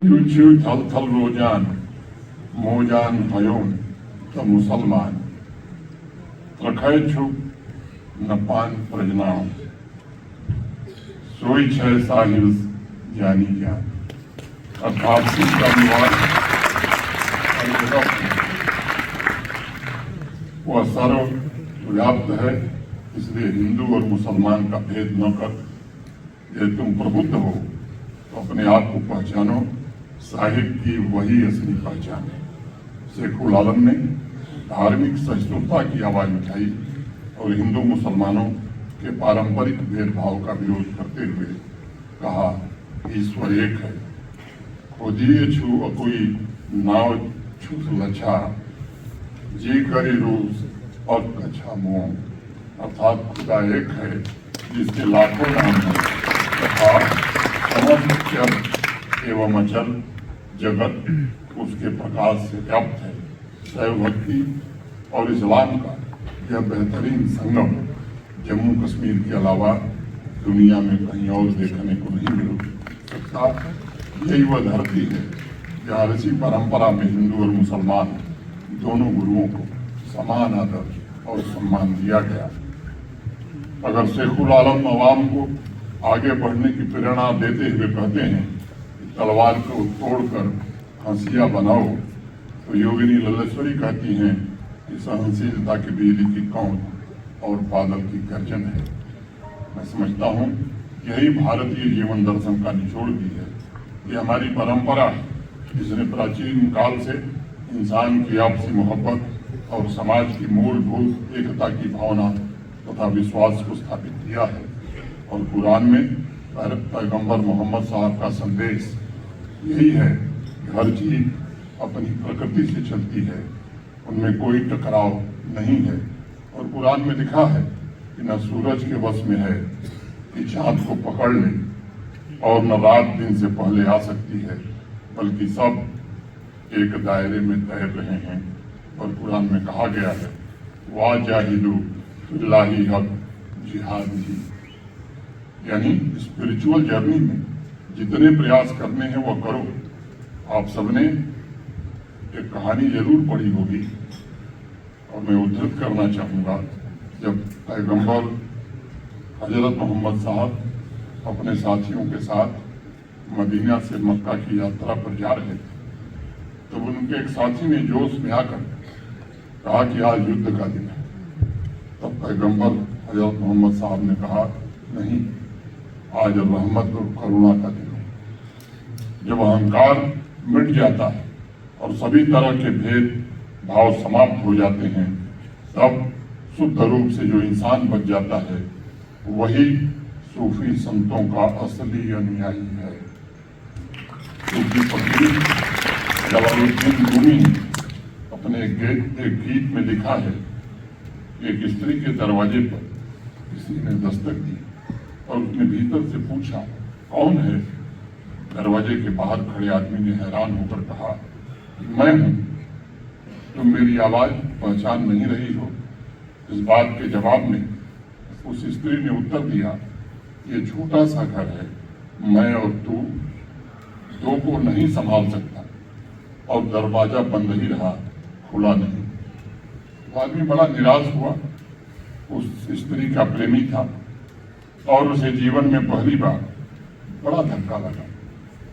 Yuchu Taltal Rojan, Mojan Hayon, the Musalman, Trakaichu Napan Prajnao, Soi Chai Sahils Jani Jan, Athapsi Kamwan, वो सर्व व्याप्त है, इसलिए हिंदू और मुसलमान का भेद न कर यदि तुम प्रबुद्ध हो तो अपने आप को पहचानो, साहिब की वही असली पहचान है। शेखुल आलम ने धार्मिक सहिष्णुता की आवाज उठाई और हिंदू मुसलमानों के पारंपरिक भेदभाव का विरोध करते हुए कहा, ईश्वर एक है, खोजिए छू कोई नाव छू लच्छा, जी करे रूस और कच्छा मोह, अर्थात खुदा एक है जिसके लाखों नाम है तथा समस्त एवं अचल जगत उसके प्रकाश से व्याप्त है। शैव भक्ति और इस्लाम का यह बेहतरीन संगम जम्मू कश्मीर के अलावा दुनिया में कहीं और देखने को नहीं मिल सकता। यही वह धरती है जहाँ ऋषि परंपरा में हिंदू और मुसलमान दोनों गुरुओं को समान आदर और सम्मान दिया गया। अगर शेखुल आलम अवाम को आगे बढ़ने की प्रेरणा देते हुए कहते हैं कि तलवार को तोड़कर हंसिया बनाओ, तो योगिनी लल्लेश्वरी कहती हैं कि सहनशीलता की बिजली की कौन और बादल की गर्जन है। मैं समझता हूँ यही भारतीय जीवन दर्शन का निचोड़ भी है। ये हमारी परंपरा है जिसने प्राचीन काल से इंसान की आपसी मोहब्बत और समाज की मूलभूत एकता की भावना तथा विश्वास को स्थापित किया है। और कुरान में पैगंबर मोहम्मद साहब का संदेश यही है कि हर चीज अपनी प्रकृति से चलती है, उनमें कोई टकराव नहीं है। और कुरान में लिखा है कि न सूरज के वश में है कि चाँद को पकड़ ले और न रात दिन से पहले आ सकती है, बल्कि सब एक दायरे में तैर रहे हैं। और कुरान में कहा गया है, वाह जाहिदू फिल्लाही हक जिहाद ही, यानी स्पिरिचुअल जर्नी में जितने प्रयास करने हैं वो करो। आप सबने एक कहानी जरूर पढ़ी होगी और मैं उद्धृत करना चाहूँगा। जब पैगंबर हजरत मोहम्मद साहब अपने साथियों के साथ मदीना से मक्का की यात्रा पर जा रहे थे, तो उनके एक साथी ने जोश में आकर कहा कि आज युद्ध का दिन है। तब पैगंबर हजरत मोहम्मद साहब ने कहा, नहीं, आज रहमत और करुणा का दिन है। जब अहंकार मिट जाता है और सभी तरह के भेद भाव समाप्त हो जाते हैं, तब शुद्ध रूप से जो इंसान बच जाता है वही सूफी संतों का असली अनुयायी है। सूफी फकीर जलालुद्दीन रूमी ने अपने एक गीत में लिखा है, एक स्त्री के दरवाजे पर किसी ने दस्तक दी और उसने भीतर से पूछा, कौन है? दरवाजे के बाहर खड़े आदमी ने हैरान होकर कहा, मैं हूं, तुम मेरी आवाज पहचान नहीं रही हो? इस बात के जवाब में उस स्त्री ने उत्तर दिया, ये छोटा सा घर है, मैं और तू दो को नहीं संभाल सकता, और दरवाजा बंद ही रहा, खुला नहीं। तो आदमी बड़ा निराश हुआ। उस स्त्री का प्रेमी था और उसे जीवन में पहली बार बड़ा धक्का लगा।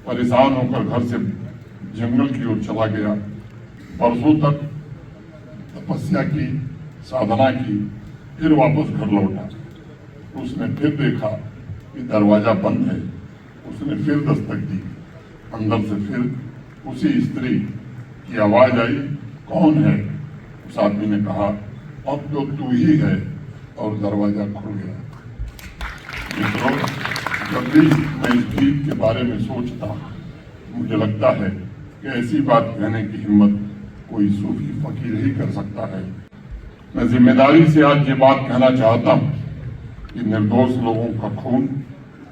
परेशान होकर घर से जंगल की ओर चला गया। बरसों तक तपस्या की, साधना की, फिर वापस घर लौटा। उसने फिर देखा कि दरवाजा बंद है। उसने फिर दस्तक दी। अंदर से फिर उसी स्त्री की आवाज आई, कौन है? उस आदमी ने कहा, अब तो तू ही है, और दरवाजा खुल गया। मित्रों, जब भी मैं इस गीत के बारे में सोचता हूँ, मुझे लगता है कि ऐसी बात कहने की हिम्मत कोई सूफी फकीर ही कर सकता है। मैं जिम्मेदारी से आज ये बात कहना चाहता हूँ कि निर्दोष लोगों का खून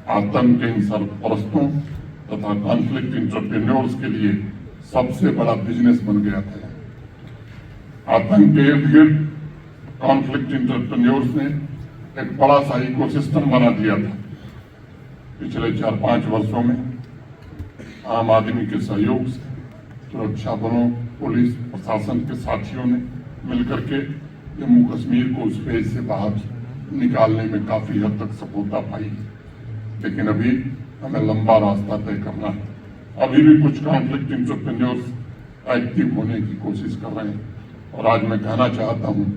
आतंक के इन सरपरस्तों तथा कॉन्फ्लिक्ट इंटरप्रेन्योर्स के लिए सबसे बड़ा बिजनेस बन गया था। आतंक के इर्द गिर्द कॉन्फ्लिक्ट इंटरप्रेन्योर्स ने एक बड़ा सा इकोसिस्टम बना दिया था। पिछले 4-5 वर्षों में आम आदमी के सहयोग से सुरक्षा बलों, पुलिस प्रशासन के साथियों ने मिलकर के जम्मू कश्मीर को उस फेज से बाहर निकालने में काफी हद तक सफलता पाई। लेकिन अभी हमें लंबा रास्ता तय करना है। अभी भी कुछ कॉन्फ्लिक्ट एंटरप्रेन्योर्स एक्टिव होने की कोशिश कर रहे हैं और आज मैं कहना चाहता हूं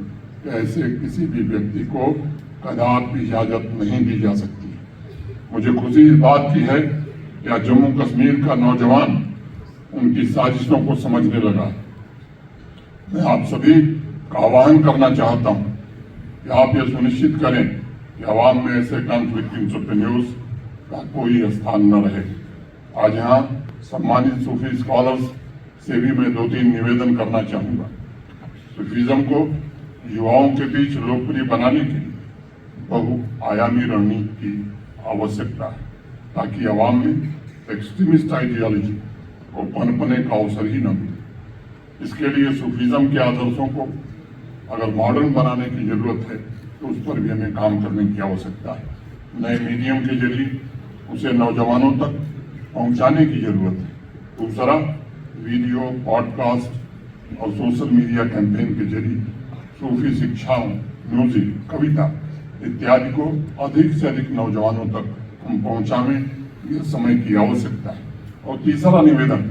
कि ऐसे किसी भी व्यक्ति को कदापि इजाजत नहीं दी जा सकती। मुझे खुशी इस बात की है कि आज जम्मू कश्मीर का नौजवान उनकी साजिशों को समझने लगा। मैं आप सभी का आह्वान करना चाहता हूं कि आप यह सुनिश्चित करें कि आवाम में ऐसे कॉन्फ्लिक्ट एंटरप्रेन्योर्स का कोई स्थान न रहे। आज यहाँ सम्मानित सूफी स्कॉलर्स से भी मैं 2-3 निवेदन करना चाहूँगा। सूफीज्म को युवाओं के बीच लोकप्रिय बनाने के लिए बहुआयामी रणनीति की आवश्यकता है ताकि आवाम में एक्सट्रीमिस्ट आइडियोलॉजी को पनपने का अवसर ही न मिले। इसके लिए सूफीज्म के आदर्शों को अगर मॉडर्न बनाने की जरूरत है तो उस पर भी हमें काम करने की आवश्यकता है। नए मीडियम के जरिए उसे नौजवानों तक पहुंचाने की जरूरत है। दूसरा, वीडियो, पॉडकास्ट और सोशल मीडिया कैंपेन के जरिए सूफी शिक्षाओं, म्यूजिक, कविता इत्यादि को अधिक से अधिक नौजवानों तक हम पहुंचावें, यह समय की आवश्यकता है। और तीसरा निवेदन,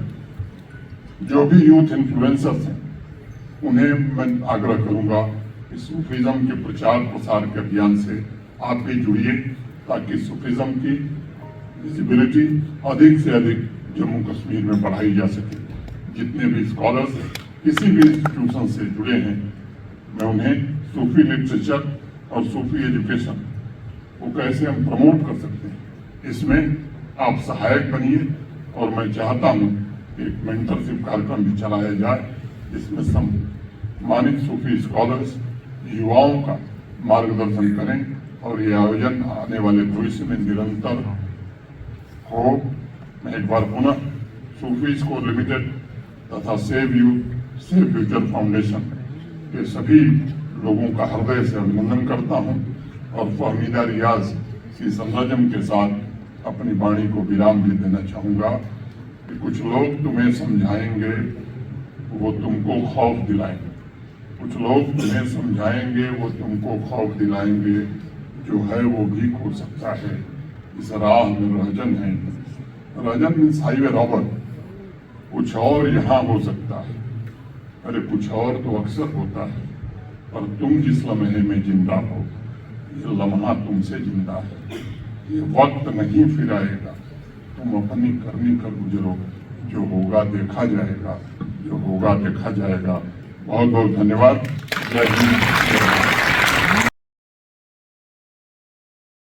जो भी यूथ इन्फ्लुएंसर्स हैं उन्हें मैं आग्रह करूंगा कि सूफीज्म के प्रचार प्रसार के अभियान से आप भी जुड़िए ताकि सूफीज्म की विजिबिलिटी अधिक से अधिक जम्मू कश्मीर में बढ़ाई जा सके। जितने भी स्कॉलर्स किसी भी इंस्टीट्यूशन से जुड़े हैं मैं उन्हें सूफी लिटरेचर और सूफी एजुकेशन को कैसे हम प्रमोट कर सकते हैं इसमें आप सहायक बनिए। और मैं चाहता हूं कि एक मेंटरशिप कार्यक्रम भी चलाया जाए जिसमें सम्मानित सूफी स्कॉलर्स युवाओं का मार्गदर्शन करें और ये आयोजन आने वाले भविष्य में निरंतर हो। मैं एक बार पुनः सूफी स्कूल लिमिटेड तथा save youth save future foundation के सभी लोगों का हृदय से अभिनंदन करता हूं और फहमीदा रियाज की संरजम के साथ अपनी वाणी को विराम भी देना चाहूँगा कि कुछ लोग तुम्हें समझाएंगे वो तुमको खौफ दिलाएंगे, कुछ लोग तुम्हें समझाएंगे वो तुमको खौफ दिलाएंगे, जो है वो भी खो सकता है। इस राह में रहजन है, रहजन मीन्स हाईवे रॉबर। कुछ और यहाँ हो सकता है, अरे कुछ और तो अक्सर होता है, पर तुम जिस लम्हे में जिंदा हो ये लम्हा तुमसे जिंदा है। ये वक्त नहीं फिर आएगा, तुम अपनी करनी कर गुजरोगे, जो होगा देखा जाएगा, जो होगा देखा जाएगा। बहुत बहुत धन्यवाद। जय हिंद।